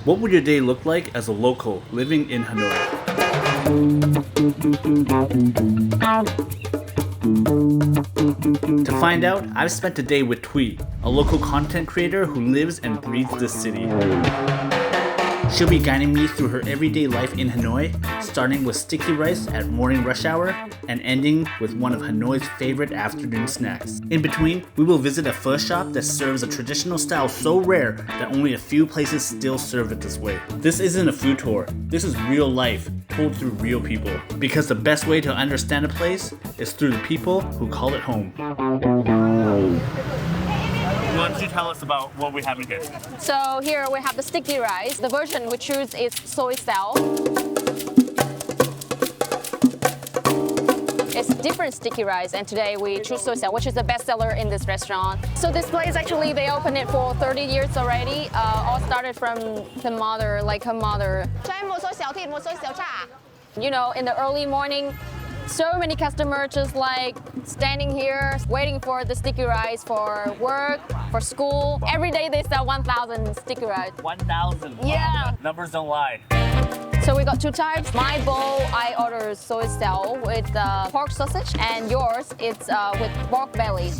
What would your day look like as a local living in Hanoi? To find out, I've spent a day with Thuy, a local content creator who lives and breathes this city. She'll be guiding me through her everyday life in Hanoi, starting with sticky rice at morning rush hour and ending with one of Hanoi's favorite afternoon snacks. In between, we will visit a pho shop that serves a traditional style so rare that only a few places still serve it this way. This isn't a food tour, this is real life, told through real people. Because the best way to understand a place is through the people who call it home. Why don't you tell us about what we have in here? So here we have the sticky rice. The version we choose is soy style. It's different sticky rice, and today we choose soy style, which is the best seller in this restaurant. So this place actually, they opened it for 30 years already. All started from the mother, like her mother. You know, in the early morning, so many customers just like standing here, waiting for the sticky rice for work, for school. Every day they sell 1,000 sticky rice. 1,000? Yeah. Wow, numbers don't lie. So we got two types. My bowl, I order soy style with pork sausage, and yours, it's with pork belly.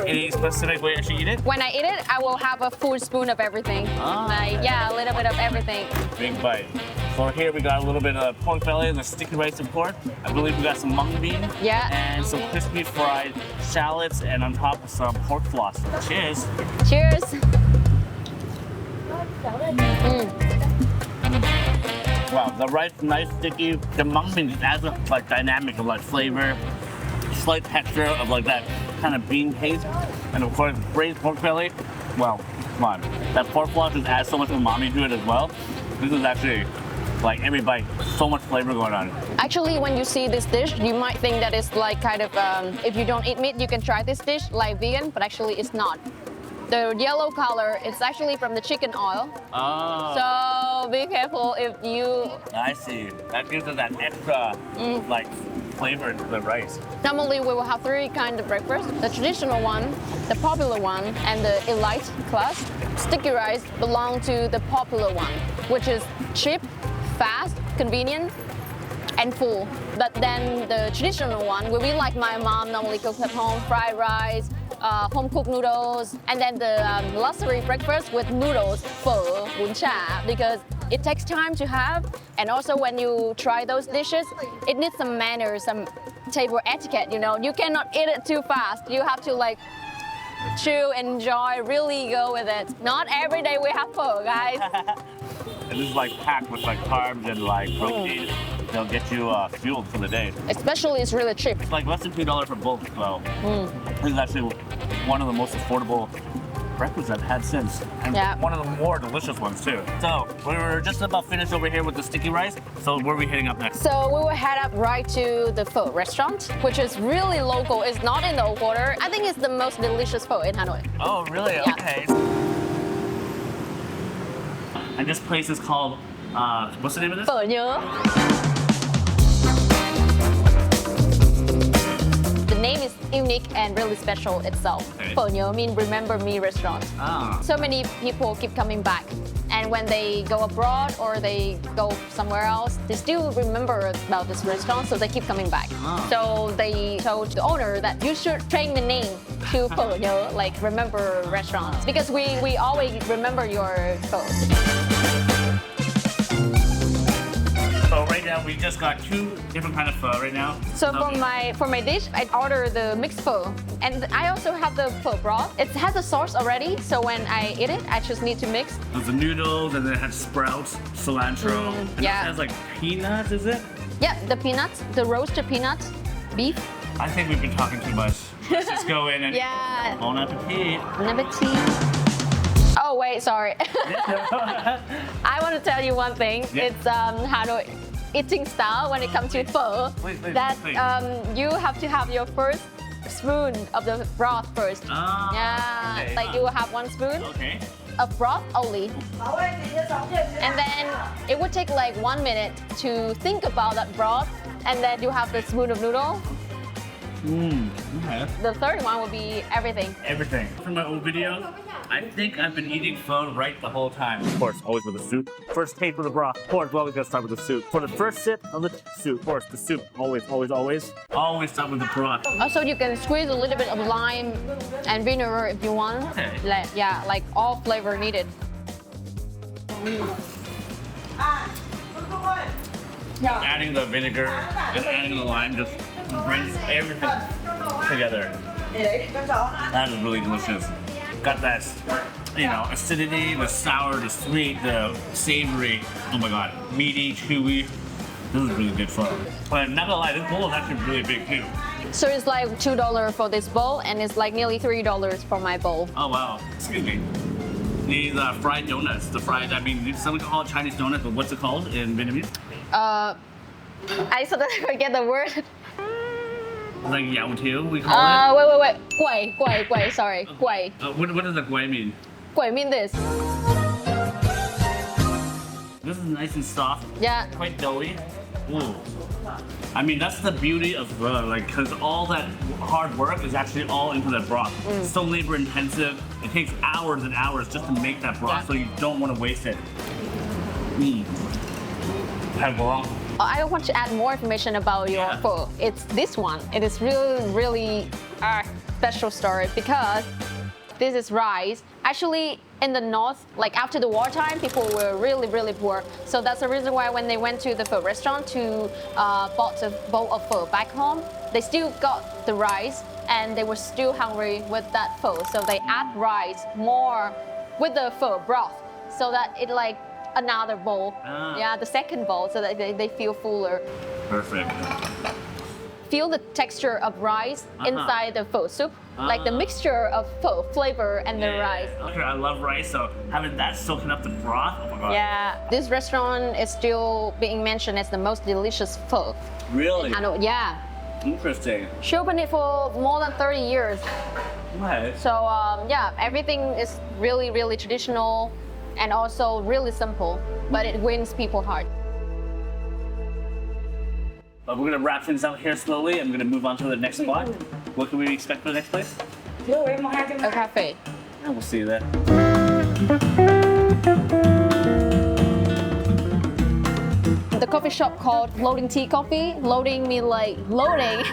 Any specific way I should eat it? When I eat it, I will have a full spoon of everything. Like, yeah, a little bit of everything. Big bite. So here we got a little bit of pork belly and the sticky rice and pork. I believe we got some mung bean. Yeah. And some crispy fried shallots and on top of some pork floss. Cheers. Cheers. Wow, the rice nice sticky. The mung bean just adds a like dynamic of like flavor, slight texture of like that kind of bean paste, and of course braised pork belly. Wow, come on. That pork floss just adds so much umami to it as well. This is actually like every bite, so much flavor going on. Actually, when you see this dish, you might think that it's like kind of, if you don't eat meat, you can try this dish like vegan, but actually it's not. The yellow color, it's actually from the chicken oil. Oh. So be careful if you... I see. That gives it that extra like flavor to the rice. Normally we will have three kinds of breakfast. The traditional one, the popular one, and the elite class. Sticky rice belong to the popular one, which is cheap, fast, convenient, and full. But then the traditional one will be like my mom normally cooks at home, fried rice, home cooked noodles, and then the luxury breakfast with noodles, pho, bún chả, because it takes time to have, and also when you try those dishes, it needs some manners, some table etiquette, you know. You cannot eat it too fast. You have to like chew, enjoy, really go with it. Not every day we have pho, guys. And this is like packed with like carbs and like protein. They'll get you fueled for the day. Especially it's really cheap. It's like less than $2 for both, so this is actually one of the most affordable breakfasts I've had since. And one of the more delicious ones too. So we were just about finished over here with the sticky rice. So where are we heading up next? So we will head up right to the pho restaurant, which is really local. It's not in the old quarter. I think it's the most delicious pho in Hanoi. Oh, really? Yeah. Okay. And this place is called, what's the name of this? Phở nhớ. The name is unique and really special itself. Okay. Phở nhớ means remember me restaurant. Ah. So many people keep coming back. And when they go abroad or they go somewhere else, they still remember about this restaurant, so they keep coming back. So they told the owner that you should change the name to Phở nhớ, like remember restaurants, because we always remember your pho. So right now we just got two different kind of pho right now. So for my dish, I order the mixed pho, and I also have the pho broth. It has a sauce already, so when I eat it, I just need to mix. There's the noodles, and then it has sprouts, cilantro, and yeah. it has like peanuts, is it? Yeah, the peanuts, the roasted peanuts, beef. I think we've been talking too much. Let's just go in and Yeah. Bon appetit. Bon appetit. Oh wait, sorry. I want to tell you one thing. Yeah. It's Hanoi eating style when it comes to pho. Please. You have to have your first spoon of the broth first. Ah, yeah, okay. like you will have one spoon Okay. of broth only. And then it would take like 1 minute to think about that broth, and then you have the spoon of noodle. Okay. The third one will be everything. Everything. From my old video, I think I've been eating pho right the whole time. Of course, always with the soup. First taste with the broth. Of course, we always gotta start with the soup. For the first sip of the soup, of course, the soup. Always start with the broth. Also, you can squeeze a little bit of lime and vinegar if you want. Okay. Yeah, like all flavor needed. Adding the vinegar and adding the lime just brings everything together. That is really delicious. Got that, acidity, the sour, the sweet, the savory. Oh my god, meaty, chewy. This is really good pho. But I'm not gonna lie, this bowl is actually really big too. So it's like $2 for this bowl, and it's like nearly $3 for my bowl. Oh wow, excuse me. These fried donuts. Some call it Chinese donuts, but what's it called in Vietnamese? I suddenly forget the word. Like yao tiao, we call it. Wait. Guai, sorry. Guai. What does the guai mean? Guai mean this. This is nice and soft. Yeah. Quite doughy. Ooh. I mean, that's the beauty of pho, because all that hard work is actually all into that broth. It's so labor intensive. It takes hours and hours just to make that broth, so you don't want to waste it. I want to add more information about your pho. It's this one. It is really special story because this is rice. Actually, in the north, like after the wartime, people were really poor. So that's the reason why when they went to the pho restaurant to bought a bowl of pho back home, they still got the rice and they were still hungry with that pho. So they add rice more with the pho broth so that it like another bowl. Yeah, the second bowl so that they feel fuller. Perfect. Feel the texture of rice inside the pho soup, like the mixture of pho flavor and the rice. Okay, I love rice, so having that soaking up the broth, oh my god. Yeah, this restaurant is still being mentioned as the most delicious pho. Really? Yeah. Interesting. She opened it for more than 30 years. What? So yeah, everything is really traditional and also really simple, but it wins people's heart. But we're gonna wrap things up here slowly. I'm gonna move on to the next spot. What can we expect for the next place? A cafe. And we'll see you there. The coffee shop called Loading Tea Coffee. Loading means like loading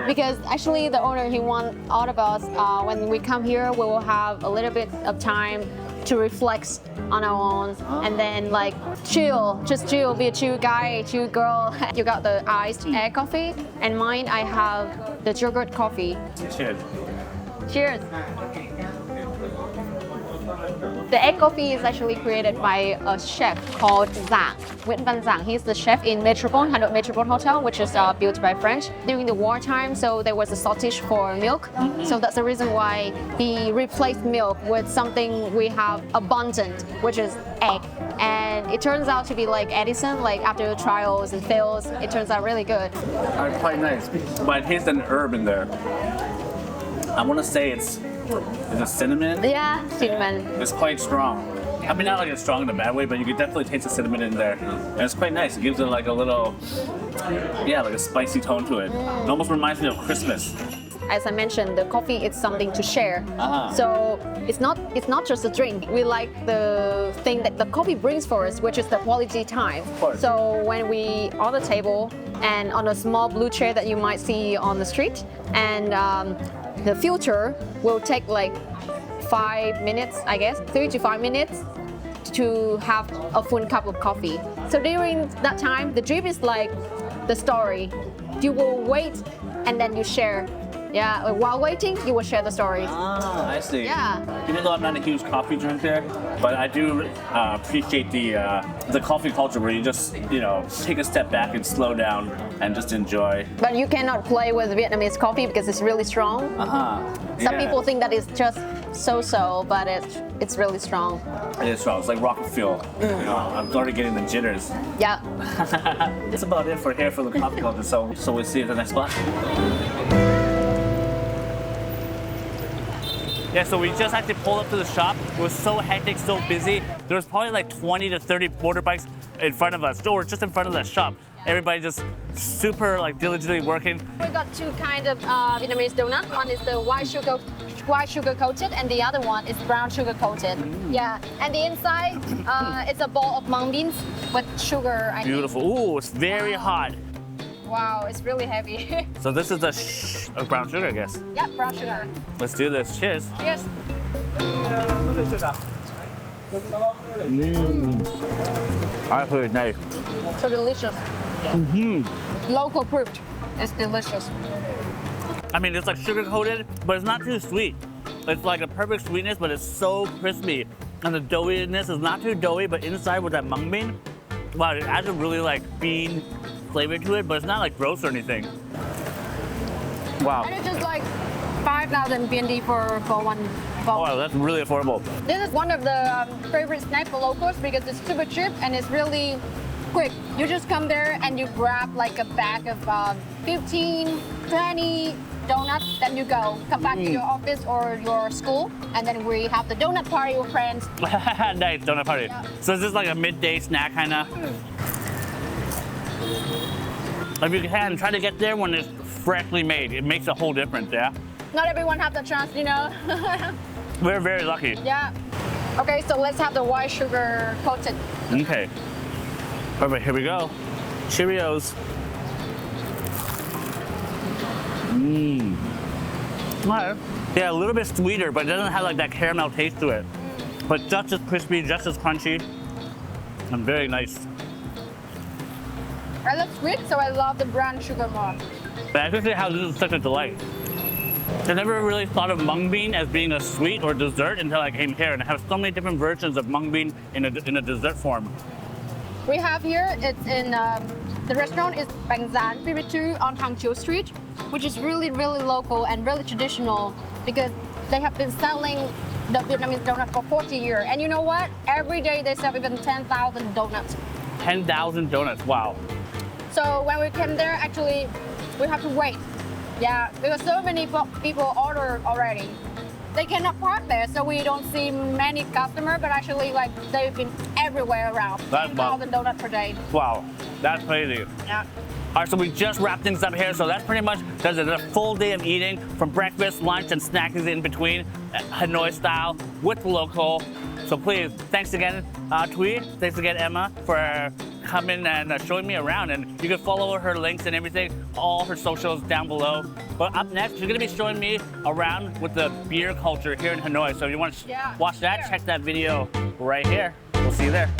because actually the owner, he wants all of us, when we come here, we will have a little bit of time to reflect on our own and then like just chill, be a chill guy, chill girl. You got the iced air coffee and mine, I have the yogurt coffee. Cheers. Cheers. The egg coffee is actually created by a chef called Zhang, Nguyễn Văn Giang. He's the chef in Hanoi Metropole Hotel, which is built by French. During the wartime, so there was a shortage for milk. So that's the reason why he replaced milk with something we have abundant, which is egg. And it turns out to be like Edison, like after trials and fails, it turns out really good. Quite nice. But I taste an herb in there. I want to say it's a cinnamon. Yeah, cinnamon. It's quite strong. I mean, not like it's strong in a bad way, but you can definitely taste the cinnamon in there. And it's quite nice. It gives it like a little, like a spicy tone to it. It almost reminds me of Christmas. As I mentioned, the coffee is something to share. So it's not just a drink. We like the thing that the coffee brings for us, which is the quality time. So when we on the table and on a small blue chair that you might see on the street, and the filter will take like 5 minutes, I guess, 3 to 5 minutes to have a full cup of coffee. So during that time, the drip is like the story. You will wait and then you share. Yeah, while waiting, you will share the stories. I see. Yeah. Even though I'm not a huge coffee drinker, but I do appreciate the coffee culture where you just, take a step back and slow down and just enjoy. But you cannot play with Vietnamese coffee because it's really strong. Some people think that it's just so-so, but it's really strong. It is strong. It's like rocket fuel. I'm already getting the jitters. Yeah. That's about it for the coffee culture. So we'll see you at the next spot. Yeah, so we just had to pull up to the shop. It was so hectic, so busy. There was probably like 20 to 30 motorbikes in front of us, or just in front of the shop. Everybody just super like diligently working. We got two kind of Vietnamese donut. One is the white sugar coated, and the other one is brown sugar coated. Yeah, and the inside it's a ball of mung beans with sugar. I Beautiful. Ooh, it's very hot. Wow, it's really heavy. So this is the brown sugar, I guess. Yeah, brown sugar. Let's do this. Cheers. Yes. Absolutely nice. So delicious. Local fruit. It's delicious. I mean, it's like sugar coated, but it's not too sweet. It's like a perfect sweetness, but it's so crispy. And the doughiness is not too doughy, but inside with that mung bean, wow, it adds a really like bean flavor to it, but it's not like gross or anything. Wow. And it's just like 5,000 BND for one bowl. Oh, wow, that's really affordable. This is one of the favorite snacks for locals because it's super cheap and it's really quick. You just come there and you grab like a bag of 15, 20 donuts, then you go. Come back to your office or your school, and then we have the donut party with friends. Nice, donut party. Yeah. So is this like a midday snack kind of? If you can, try to get there when it's freshly made. It makes a whole difference, yeah? Not everyone has the chance, you know. We're very lucky. Yeah. Okay, so let's have the white sugar coated. Okay. Perfect, here we go. Cheerios. Alright. Yeah, a little bit sweeter, but it doesn't have like that caramel taste to it. But just as crispy, just as crunchy, and very nice. I love sweet, so I love the brown sugar more. But I can see how this is such a delight. I never really thought of mung bean as being a sweet or dessert until I came here, and I have so many different versions of mung bean in a dessert form. We have here, it's in, the restaurant is Bang Zan 52 on Hang Chiu Street, which is really, really local and really traditional because they have been selling the Vietnamese donut for 40 years. And you know what? Every day they sell even 10,000 donuts. 10,000 donuts, wow. So when we came there, actually, we have to wait. Yeah, because so many people order already. They cannot park there, so we don't see many customers, but actually, like, they've been everywhere around. That's 10,000 donuts per day. Wow, that's crazy. Yeah. All right, so we just wrapped things up here. So that's pretty much does it. A full day of eating from breakfast, lunch, and snacks in between, Hanoi style with the local. So please, thanks again, Thuy. Thanks again, Emma, for coming and showing me around. And you can follow her links and everything, all her socials down below. But up next, she's gonna be showing me around with the beer culture here in Hanoi. So if you want to watch that, check that video right here. We'll see you there.